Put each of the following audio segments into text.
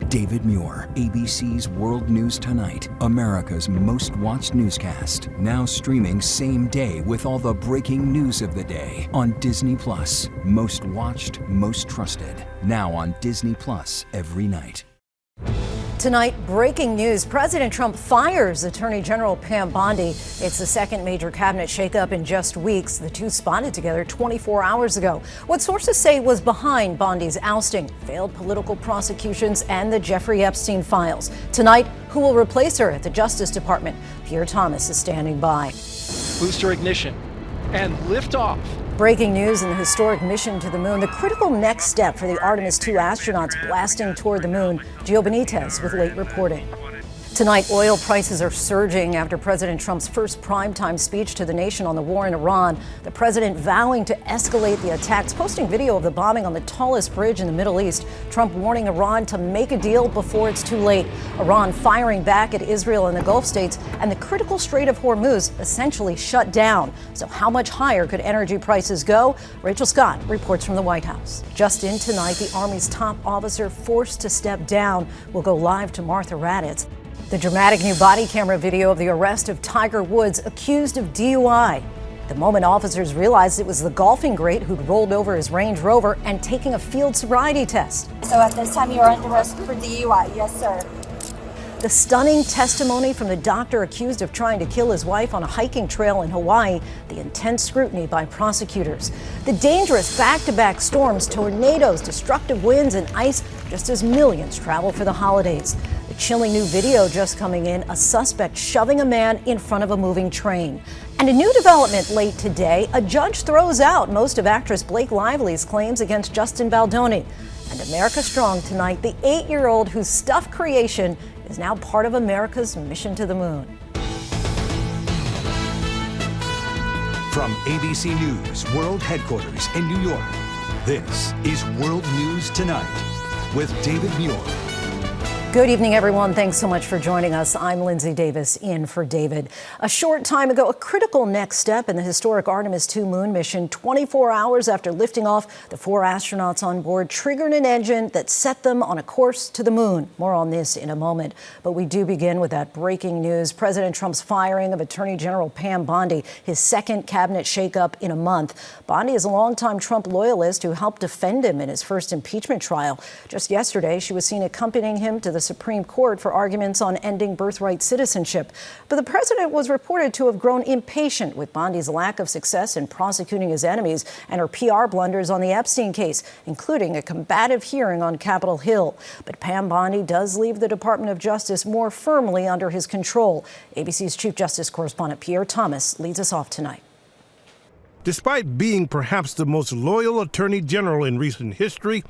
David Muir, ABC's World News Tonight, America's most watched newscast. Now streaming same day with all the breaking news of the day on Disney Plus. Most watched, most trusted. Now on Disney Plus every night. Tonight, breaking news. President Trump fires Attorney General Pam Bondi. It's the second major cabinet shakeup in just weeks. The two spotted together 24 hours ago. What sources say was behind Bondi's ousting, failed political prosecutions, and the Jeffrey Epstein files. Tonight, who will replace her at the Justice Department? Pierre Thomas is standing by. Booster ignition and liftoff. Breaking news in the historic mission to the moon, the critical next step for the Artemis II astronauts blasting toward the moon. Gio Benitez with late reporting. Tonight, oil prices are surging after President Trump's first primetime speech to the nation on the war in Iran. The president vowing to escalate the attacks, posting video of the bombing on the tallest bridge in the Middle East. Trump warning Iran to make a deal before it's too late. Iran firing back at Israel and the Gulf states, and the critical Strait of Hormuz essentially shut down. So how much higher could energy prices go? Rachel Scott reports from the White House. Just in tonight, the Army's top officer forced to step down. We'll go live to Martha Raddatz. The dramatic new body camera video of the arrest of Tiger Woods, accused of DUI. The moment officers realized it was the golfing great who'd rolled over his Range Rover and taking a field sobriety test. So at this time, you're under arrest for DUI. Yes, sir. The stunning testimony from the doctor accused of trying to kill his wife on a hiking trail in Hawaii, the intense scrutiny by prosecutors. The dangerous back-to-back storms, tornadoes, destructive winds, and ice just as millions travel for the holidays. The chilling new video just coming in, a suspect shoving a man in front of a moving train. And a new development late today, a judge throws out most of actress Blake Lively's claims against Justin Baldoni. And America Strong tonight, the 8-year-old whose stuffed creation is now part of America's mission to the moon. From ABC News World Headquarters in New York, this is World News Tonight with David Muir. Good evening, everyone. Thanks so much for joining us. I'm Lindsay Davis in for David. A short time ago, a critical next step in the historic Artemis II moon mission. 24 hours after lifting off, the 4 astronauts on board triggered an engine that set them on a course to the moon. More on this in a moment. But we do begin with that breaking news. President Trump's firing of Attorney General Pam Bondi, his second cabinet shakeup in a month. Bondi is a longtime Trump loyalist who helped defend him in his first impeachment trial. Just yesterday, she was seen accompanying him to the Supreme Court for arguments on ending birthright citizenship. But the president was reported to have grown impatient with Bondi's lack of success in prosecuting his enemies and her PR blunders on the Epstein case, including a combative hearing on Capitol Hill. But Pam Bondi does leave the Department of Justice more firmly under his control. ABC's Chief Justice correspondent Pierre Thomas leads us off tonight. Despite being perhaps the most loyal attorney general in recent history,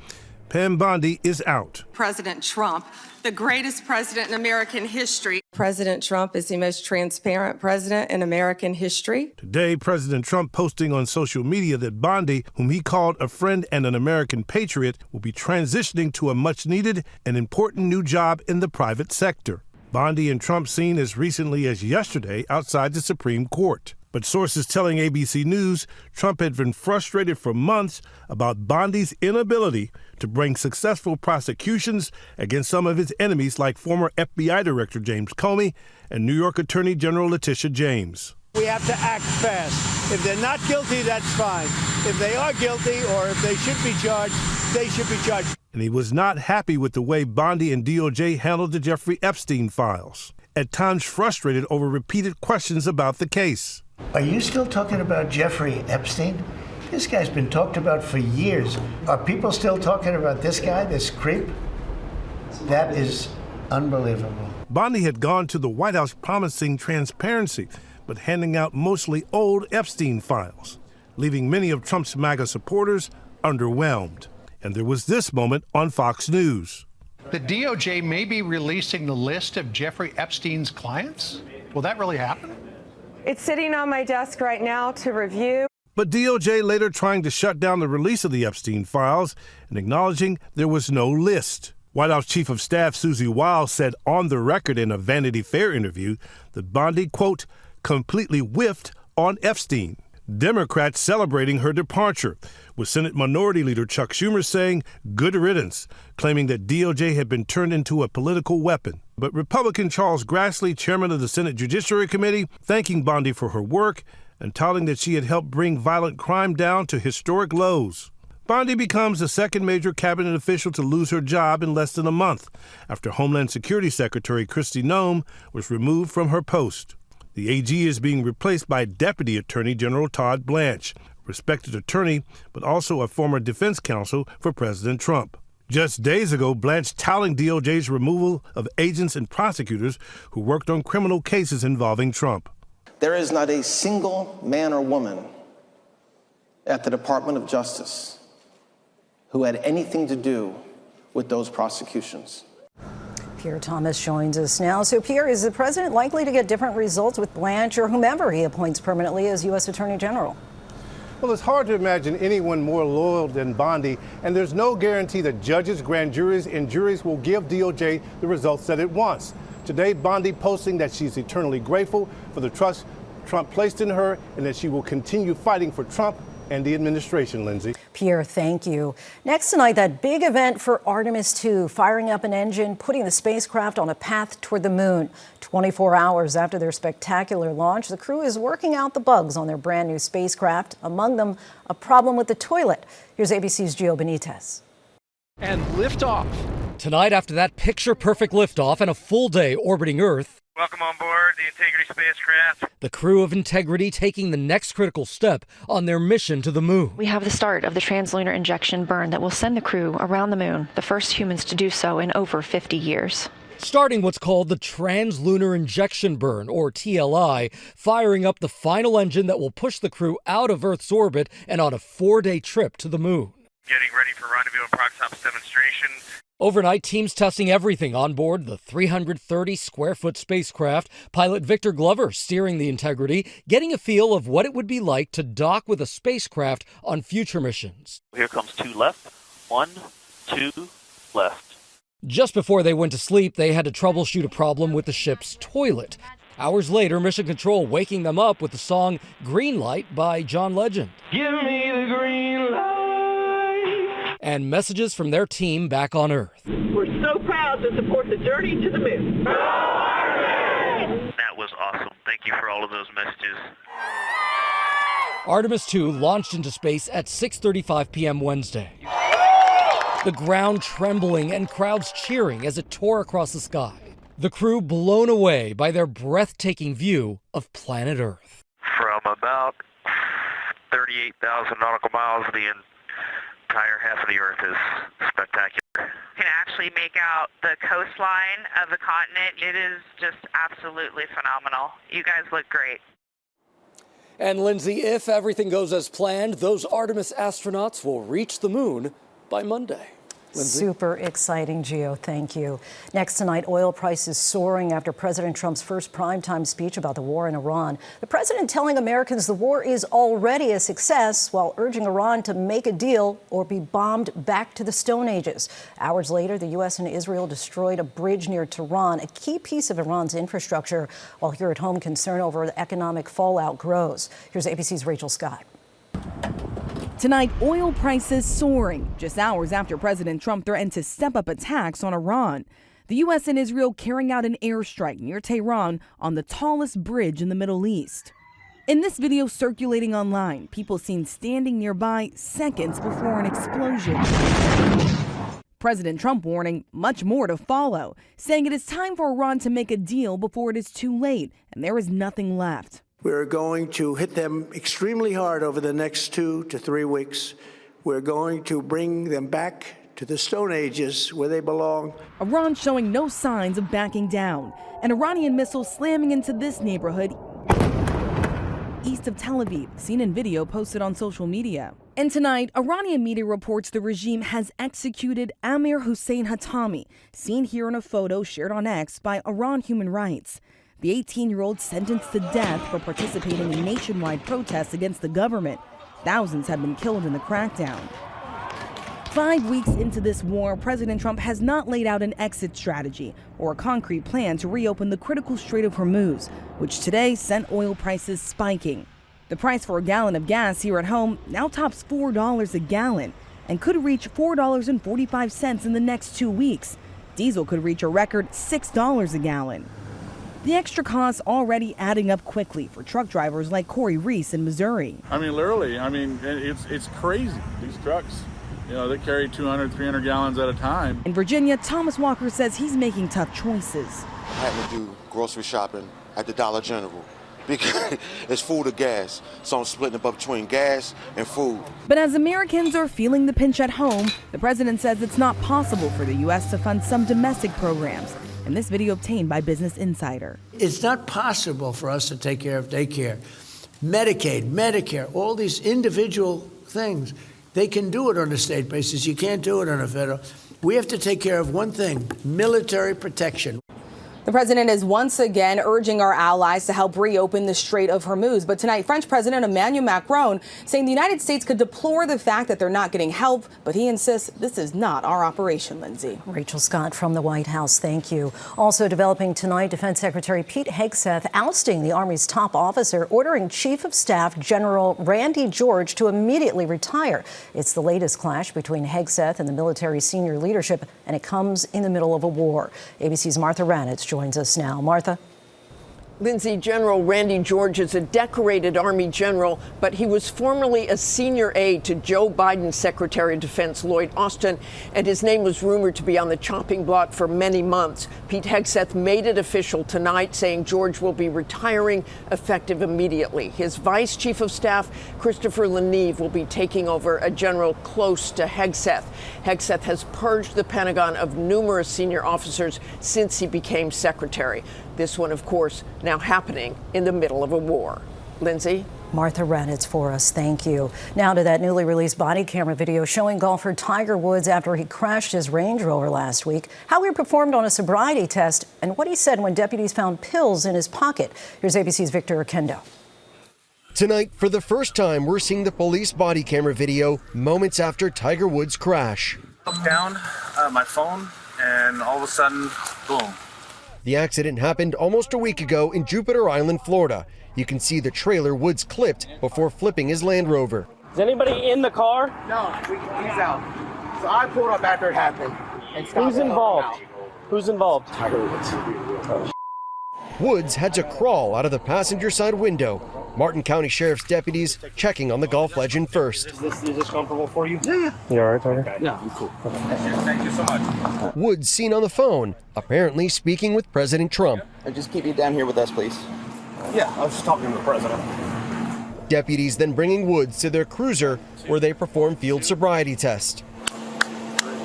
Pam Bondi is out. President Trump, the greatest president in American history. President Trump is the most transparent president in American history. Today, President Trump posting on social media that Bondi, whom he called a friend and an American patriot, will be transitioning to a much-needed and important new job in the private sector. Bondi and Trump seen as recently as yesterday outside the Supreme Court. But sources telling ABC News Trump had been frustrated for months about Bondi's inability to bring successful prosecutions against some of his enemies like former FBI Director James Comey and New York Attorney General Letitia James. We have to act fast. If they're not guilty, that's fine. If they are guilty or if they should be charged, they should be charged. And he was not happy with the way Bondi and DOJ handled the Jeffrey Epstein files, at times frustrated over repeated questions about the case. Are you still talking about Jeffrey Epstein? This guy's been talked about for years. Are people still talking about this guy, this creep? That is unbelievable. Bondi had gone to the White House promising transparency, but handing out mostly old Epstein files, leaving many of Trump's MAGA supporters underwhelmed. And there was this moment on Fox News. The DOJ may be releasing the list of Jeffrey Epstein's clients? Will that really happen? It's sitting on my desk right now to review. But DOJ later trying to shut down the release of the Epstein files and acknowledging there was no list. White House Chief of Staff Susie Wiles said on the record in a Vanity Fair interview that Bondi, quote, completely whiffed on Epstein. Democrats celebrating her departure, with Senate Minority Leader Chuck Schumer saying good riddance, claiming that DOJ had been turned into a political weapon. But Republican Charles Grassley, chairman of the Senate Judiciary Committee, thanking Bondi for her work and touting that she had helped bring violent crime down to historic lows. Bondi becomes the second major cabinet official to lose her job in less than a month after Homeland Security Secretary Kristi Noem was removed from her post. The AG is being replaced by Deputy Attorney General Todd Blanche, a respected attorney, but also a former defense counsel for President Trump. Just days ago, Blanche touting DOJ's removal of agents and prosecutors who worked on criminal cases involving Trump. There is not a single man or woman at the Department of Justice who had anything to do with those prosecutions. Pierre Thomas joins us now. So, Pierre, is the president likely to get different results with Blanche or whomever he appoints permanently as U.S. Attorney General? Well, it's hard to imagine anyone more loyal than Bondi, and there's no guarantee that judges, grand juries, and juries will give DOJ the results that it wants. Today, Bondi posting that she's eternally grateful for the trust Trump placed in her and that she will continue fighting for Trump and the administration, Lindsay. Pierre, thank you. Next tonight, that big event for Artemis II, firing up an engine, putting the spacecraft on a path toward the moon. 24 hours after their spectacular launch, the crew is working out the bugs on their brand new spacecraft, among them a problem with the toilet. Here's ABC's Gio Benitez. And liftoff. Tonight, after that picture-perfect liftoff and a full day orbiting Earth, welcome on board the Integrity spacecraft. The crew of Integrity taking the next critical step on their mission to the moon. We have the start of the translunar injection burn that will send the crew around the moon, the first humans to do so in over 50 years. Starting what's called the translunar injection burn, or TLI, firing up the final engine that will push the crew out of Earth's orbit and on a 4-day trip to the moon. Getting ready for rendezvous and proxops demonstration. Overnight, teams testing everything on board the 330-square-foot spacecraft. Pilot Victor Glover steering the Integrity, getting a feel of what it would be like to dock with a spacecraft on future missions. Here comes 2 left, 1, 2, left. Just before they went to sleep, they had to troubleshoot a problem with the ship's toilet. Hours later, Mission Control waking them up with the song Green Light by John Legend. Give me the green light. And messages from their team back on Earth. We're so proud to support the journey to the moon. That was awesome. Thank you for all of those messages. Artemis II launched into space at 6:35 p.m. Wednesday. The ground trembling and crowds cheering as it tore across the sky. The crew blown away by their breathtaking view of planet Earth. From about 38,000 nautical miles, the entire half of the Earth is spectacular. You can actually make out the coastline of the continent. It is just absolutely phenomenal. You guys look great. And Lindsay, if everything goes as planned, those Artemis astronauts will reach the moon by Monday. Lindsay? Super exciting, Gio. Thank you. Next tonight, oil prices soaring after President Trump's first primetime speech about the war in Iran. The president telling Americans the war is already a success while urging Iran to make a deal or be bombed back to the Stone Ages. Hours later, the U.S. and Israel destroyed a bridge near Tehran, a key piece of Iran's infrastructure, while here at home, concern over the economic fallout grows. Here's ABC's Rachel Scott. Tonight, oil prices soaring just hours after President Trump threatened to step up attacks on Iran. The U.S. and Israel carrying out an airstrike near Tehran on the tallest bridge in the Middle East. In this video circulating online, people seen standing nearby seconds before an explosion. President Trump warning much more to follow, saying it is time for Iran to make a deal before it is too late and there is nothing left. We're going to hit them extremely hard over the next 2 to 3 weeks. We're going to bring them back to the Stone Ages where they belong. Iran showing no signs of backing down. An Iranian missile slamming into this neighborhood east of Tel Aviv, seen in video posted on social media. And tonight, Iranian media reports the regime has executed Amir Hussein Hatami, seen here in a photo shared on X by Iran Human Rights. The 18-year-old sentenced to death for participating in nationwide protests against the government. Thousands have been killed in the crackdown. 5 weeks into this war, President Trump has not laid out an exit strategy or a concrete plan to reopen the critical Strait of Hormuz, which today sent oil prices spiking. The price for a gallon of gas here at home now tops $4 a gallon and could reach $4.45 in the next 2 weeks. Diesel could reach a record $6 a gallon. The extra costs already adding up quickly for truck drivers like Corey Reese in Missouri. I mean, literally, it's crazy. These trucks, they carry 200, 300 gallons at a time. In Virginia, Thomas Walker says he's making tough choices. I had to do grocery shopping at the Dollar General because it's food or gas, so I'm splitting it up between gas and food. But as Americans are feeling the pinch at home, the president says it's not possible for the U.S. to fund some domestic programs. In this video obtained by Business Insider. It's not possible for us to take care of daycare, Medicaid, Medicare, all these individual things. They can do it on a state basis. You can't do it on a federal. We have to take care of one thing, military protection. The president is once again urging our allies to help reopen the Strait of Hormuz. But tonight, French President Emmanuel Macron saying the United States could deplore the fact that they're not getting help, but he insists this is not our operation, Lindsay. Rachel Scott from the White House, thank you. Also developing tonight, Defense Secretary Pete Hegseth ousting the Army's top officer, ordering Chief of Staff General Randy George to immediately retire. It's the latest clash between Hegseth and the military senior leadership, and it comes in the middle of a war. ABC's Martha Ranitz joins us now. Martha. Lindsay, General Randy George is a decorated Army general, but he was formerly a senior aide to Joe Biden's Secretary of Defense Lloyd Austin, and his name was rumored to be on the chopping block for many months. Pete Hegseth made it official tonight, saying George will be retiring effective immediately. His Vice Chief of Staff, Christopher Leneve, will be taking over, a general close to Hegseth. Hegseth has purged the Pentagon of numerous senior officers since he became secretary. This one, of course, now happening in the middle of a war. Lindsay? Martha Ranitz for us. Thank you. Now to that newly released body camera video showing golfer Tiger Woods after he crashed his Range Rover last week, how he performed on a sobriety test, and what he said when deputies found pills in his pocket. Here's ABC's Victor Oquendo. Tonight, for the first time, we're seeing the police body camera video moments after Tiger Woods' crash. Looked down at my phone, and all of a sudden, boom. The accident happened almost a week ago in Jupiter Island, Florida. You can see the trailer Woods clipped before flipping his Land Rover. Is anybody in the car? No, he's out. So I pulled up after it happened. And who's involved? Who's involved? Tiger Woods. Woods had to crawl out of the passenger side window. Martin County Sheriff's deputies checking on the golf legend first. Is this comfortable for you? Yeah. You all right, Tiger? Okay. Yeah, I'm cool. Okay. Thank you so much. Woods seen on the phone, apparently speaking with President Trump. Just keep you down here with us, please. Yeah, I was just talking to the president. Deputies then bringing Woods to their cruiser where they perform field sobriety tests.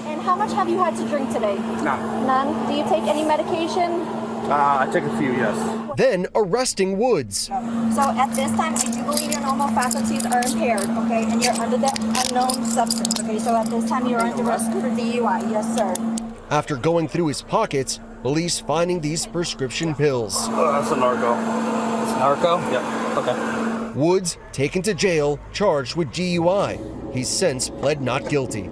And how much have you had to drink today? None. None? Do you take any medication? I took a few, yes. Then arresting Woods. So at this time, I do believe your normal faculties are impaired, okay? And you're under the unknown substance, okay? So at this time, you're under arrest for DUI. Yes, sir. After going through his pockets, police finding these prescription pills. That's a narco. It's narco? Yep. Okay. Woods taken to jail, charged with DUI. He's since pled not guilty.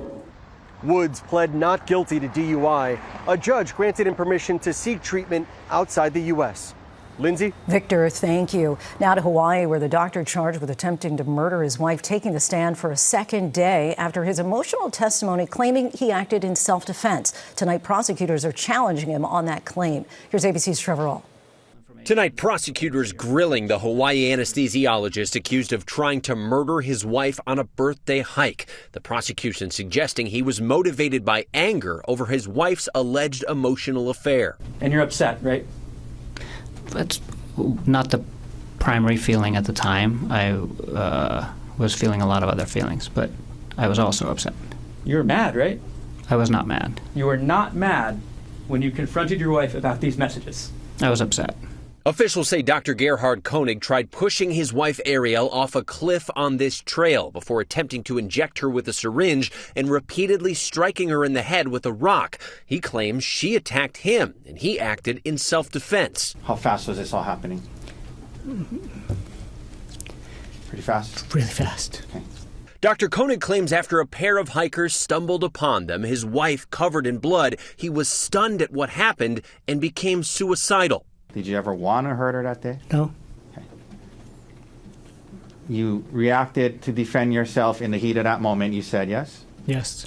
Woods pled not guilty to DUI. A judge granted him permission to seek treatment outside the U.S. Lindsay? Victor, thank you. Now to Hawaii, where the doctor charged with attempting to murder his wife taking the stand for a second day after his emotional testimony claiming he acted in self-defense. Tonight, prosecutors are challenging him on that claim. Here's ABC's Trevor All. Tonight, prosecutors grilling the Hawaii anesthesiologist accused of trying to murder his wife on a birthday hike. The prosecution suggesting he was motivated by anger over his wife's alleged emotional affair. And you're upset, right? That's not the primary feeling at the time. I was feeling a lot of other feelings, but I was also upset. You were mad, right? I was not mad. You were not mad when you confronted your wife about these messages. I was upset. Officials say Dr. Gerhard Koenig tried pushing his wife Ariel off a cliff on this trail before attempting to inject her with a syringe and repeatedly striking her in the head with a rock. He claims she attacked him and he acted in self-defense. How fast was this all happening? Pretty fast? Really fast. Okay. Dr. Koenig claims after a pair of hikers stumbled upon them, his wife covered in blood, he was stunned at what happened and became suicidal. Did you ever want to hurt her that day? No. Okay. You reacted to defend yourself in the heat of that moment. You said yes? Yes.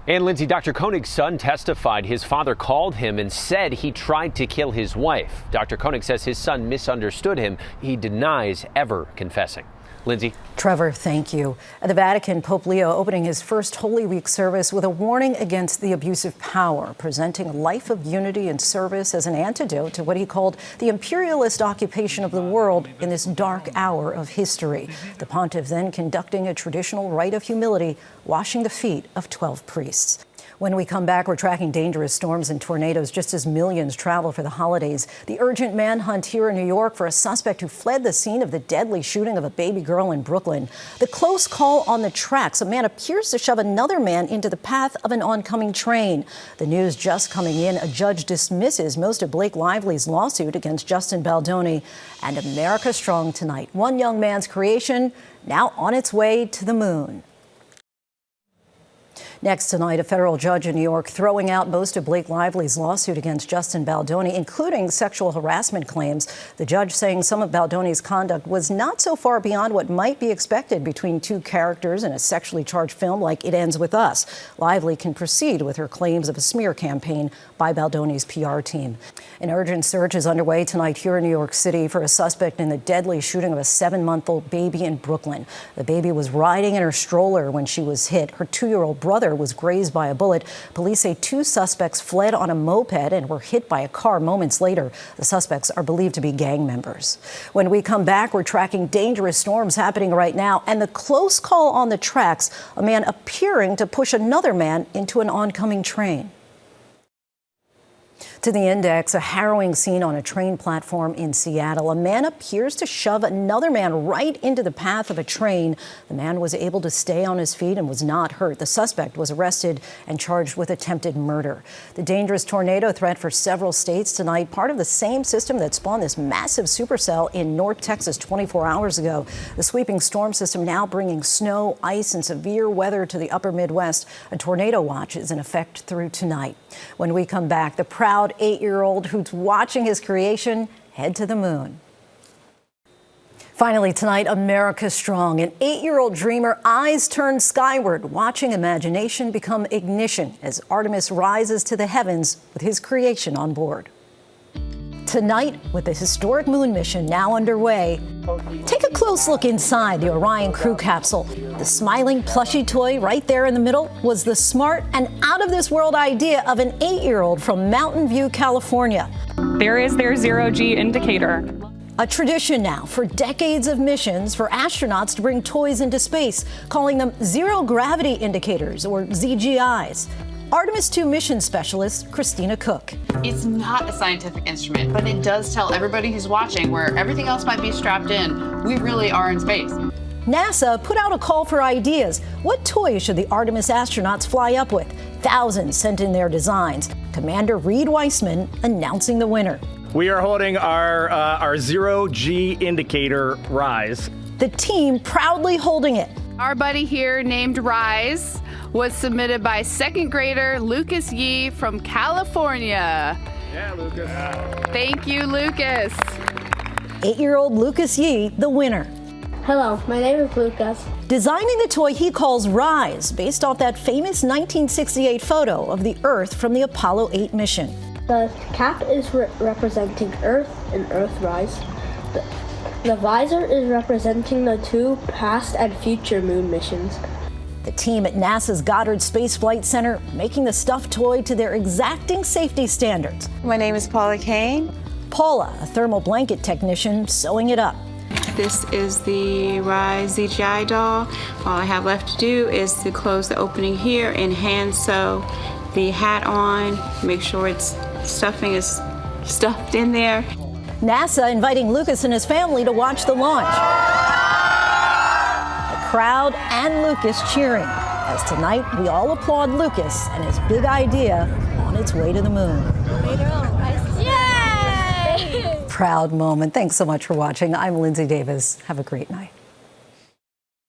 And Lindsay, Dr. Koenig's son testified his father called him and said he tried to kill his wife. Dr. Koenig says his son misunderstood him. He denies ever confessing. Lindsay. Trevor, thank you. At the Vatican, Pope Leo opening his first Holy Week service with a warning against the abuse of power, presenting a life of unity and service as an antidote to what he called the imperialist occupation of the world in this dark hour of history. The pontiff then conducting a traditional rite of humility, washing the feet of 12 priests. When we come back, we're tracking dangerous storms and tornadoes just as millions travel for the holidays. The urgent manhunt here in New York for a suspect who fled the scene of the deadly shooting of a baby girl in Brooklyn. The close call on the tracks. A man appears to shove another man into the path of an oncoming train. The news just coming in. A judge dismisses most of Blake Lively's lawsuit against Justin Baldoni. And America strong tonight. One young man's creation now on its way to the moon. Next tonight, a federal judge in New York throwing out most of Blake Lively's lawsuit against Justin Baldoni, including sexual harassment claims. The judge saying some of Baldoni's conduct was not so far beyond what might be expected between two characters in a sexually charged film like It Ends With Us. Lively can proceed with her claims of a smear campaign by Baldoni's PR team. An urgent search is underway tonight here in New York City for a suspect in the deadly shooting of a 7-month-old baby in Brooklyn. The baby was riding in her stroller when she was hit. Her 2-year-old brother was grazed by a bullet. Police say 2 suspects fled on a moped and were hit by a car moments later. The suspects are believed to be gang members. When we come back, we're tracking dangerous storms happening right now and the close call on the tracks, a man appearing to push another man into an oncoming train. To the index, a harrowing scene on a train platform in Seattle. A man appears to shove another man right into the path of a train. The man was able to stay on his feet and was not hurt. The suspect was arrested and charged with attempted murder. The dangerous tornado threat for several states tonight, part of the same system that spawned this massive supercell in North Texas 24 hours ago. The sweeping storm system now bringing snow, ice, and severe weather to the upper Midwest. A tornado watch is in effect through tonight. When we come back, the proud 8-year-old who's watching his creation head to the moon. Finally tonight, America strong. An 8-year-old dreamer, eyes turned skyward, watching imagination become ignition as Artemis rises to the heavens with his creation on board. Tonight, with the historic moon mission now underway, take a close look inside the Orion crew capsule. The smiling plushy toy right there in the middle was the smart and out-of-this-world idea of an 8-year-old from Mountain View, California. There is their zero-G indicator. A tradition now for decades of missions for astronauts to bring toys into space, calling them zero-gravity indicators, or ZGIs. Artemis II mission specialist Christina Cook. It's not a scientific instrument, but it does tell everybody who's watching, where everything else might be strapped in, we really are in space. NASA put out a call for ideas. What toys should the Artemis astronauts fly up with? Thousands sent in their designs. Commander Reed Weissman announcing the winner. We are holding our zero-G indicator Rise. The team proudly holding it. Our buddy here named Rise was submitted by 2nd grader Lucas Yee from California. Yeah, Lucas. Thank you, Lucas. 8-year-old Lucas Yee, the winner. Hello, my name is Lucas. Designing the toy he calls Rise, based off that famous 1968 photo of the Earth from the Apollo 8 mission. The cap is representing Earth and Earthrise. The visor is representing the 2 past and future moon missions. The team at NASA's Goddard Space Flight Center making the stuffed toy to their exacting safety standards. My name is Paula Kane. Paula, a thermal blanket technician, sewing it up. This is the Rise ZGI doll. All I have left to do is to close the opening here and hand sew the hat on, make sure its stuffing is stuffed in there. NASA inviting Lucas and his family to watch the launch. The crowd and Lucas cheering, as tonight we all applaud Lucas and his big idea on its way to the moon. Yay! Proud moment. Thanks so much for watching. I'm Lindsay Davis. Have a great night.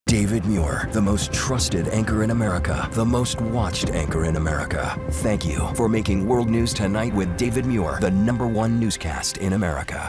David Muir, the most trusted anchor in America, the most watched anchor in America. Thank you for making World News Tonight with David Muir the #1 newscast in America.